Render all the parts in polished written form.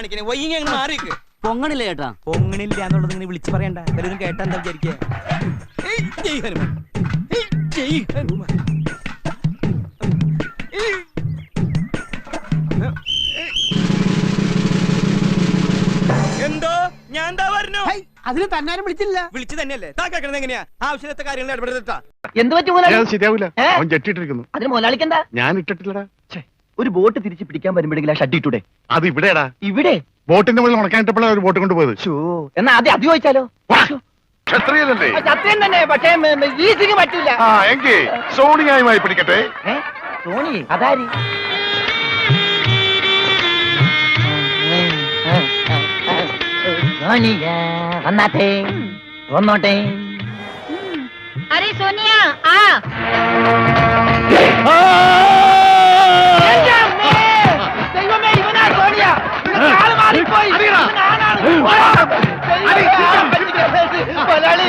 കാണിക്കണേ വൈകി അങ്ങ് മാറിക്ക്. പൊങ്ങണില്ല ചേട്ടാ. പൊങ്ങണില്ല എന്നുള്ളത് ഇങ്ങനെ വിളിച്ചു പറയണ്ട. വല്ലതും കേട്ടാ എന്താ വിചാരിക്കുക? ജയ് ഹനുമാൻ, ജയ് ഹനുമാൻ. എന്തോ ഞാൻ എന്താ പറഞ്ഞു? അതിന് തന്നാരും വിളിച്ചില്ല. വിളിച്ചു തന്നെയല്ലേ? താൻ കേൾക്കണത് എങ്ങനെയാ? ആവശ്യത്തെ കാര്യങ്ങൾ ഇടപെടുത്താ എന്ത് പറ്റി മുതലാളി? ശരിയാവില്ല, അവൻ ജെട്ടിട്ടിരിക്കുന്നു. അതിന് മുതലാളിക്കെന്താ? ഞാൻ ഇട്ടിട്ടില്ലടാ. ഒരു ബോട്ട് തിരിച്ച് പിടിക്കാൻ വരുമ്പോഴെങ്കിലും ആ ഷഡ് ഇട്ടൂടെ? അത് ഇവിടെടാ. ഇവിടെ ബോട്ടിന്റെ മുകളിൽ ഉണക്കാനിട്ടപ്പോഴാണ് ഒരു ബോട്ട് കൊണ്ടുപോയത്. എന്നാ ആദ്യം അത് ചോദിച്ചാലോ? ക്ഷത്രിയനല്ലേ? സത്യം തന്നെ, പക്ഷേ ഈസിക്ക് പറ്റില്ല. ആ എങ്കിൽ സോണിയായുമായി പിടിക്കട്ടെ. സോണി അതാരി? വന്നാട്ടെ, വന്നോട്ടെ. अरे सोनिया आ ദൈവമേ, ഇവനാ സോണിയ. കാല് മാറിപ്പോയി. മുതലാളി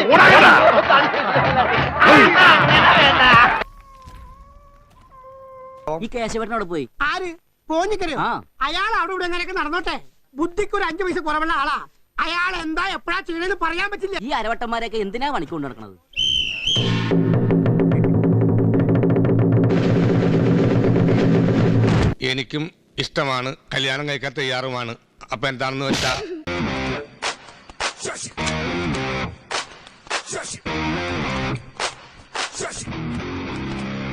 ഈ കേശവനോട് പോയി. ആര്? പോഞ്ഞിക്കരയോ? ആ. അയാൾ അവിടെ ഇവിടെ എങ്ങനെയൊക്കെ നടന്നോട്ടെ. ബുദ്ധിക്ക് ഒരു 5 പൈസ കുറവുള്ള ആളാ. അയാൾ എന്താ എപ്പോഴാ ചെയ്യണെന്ന് പറയാൻ പറ്റില്ല. ഈ അരവട്ടന്മാരെയൊക്കെ എന്തിനാ പണിക്കൊണ്ട് നടക്കണത്? എനിക്കും ഇഷ്ടമാണ്, കല്യാണം കഴിക്കാൻ തയ്യാറുമാണ്. അപ്പൊ എന്താണെന്ന് വെച്ചാ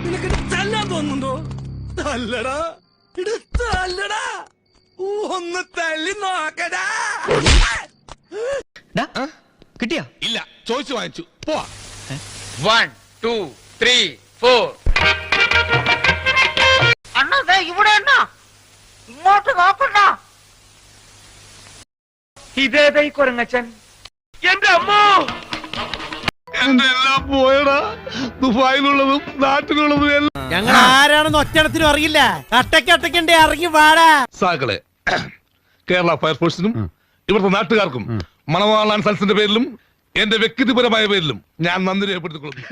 നിനക്ക് തല്ലാൻ തോന്നുന്നുണ്ടോ? തല്ലടാ, തല്ലടാ, ഒന്ന് തല്ലി നോക്കടാ. കിട്ടിയാ? ഇല്ല, ചോദിച്ചു വാങ്ങിച്ചു. പോവാ. 1 2 3 4. അണ്ണാ ഇവിടെ അണ്ണാ, ഇങ്ങോട്ട് നോക്കണ്ട. ഇതേതാ ഈ കൊരങ്ങച്ചൻ? എന്റെ അമ്മോ, എന്റെ എല്ലാം പോയടാ. ദുബായിലുള്ളതും നാട്ടിലുള്ളതും എല്ലാം. ഞങ്ങൾ ആരാണെന്ന് ഒറ്റണത്തിനും അറിയില്ല. അട്ടയ്ക്കണ്ടേ ഇറങ്ങി വാടാ. സാക്കളെ, കേരള ഫയർഫോഴ്സിനും ഇവിടുത്തെ നാട്ടുകാർക്കും മണവാളാൻ സൽസിന്റെ പേരിലും എന്റെ വ്യക്തിപരമായ പേരിലും ഞാൻ നന്ദി രേഖപ്പെടുത്തിക്കൊള്ളുന്നു.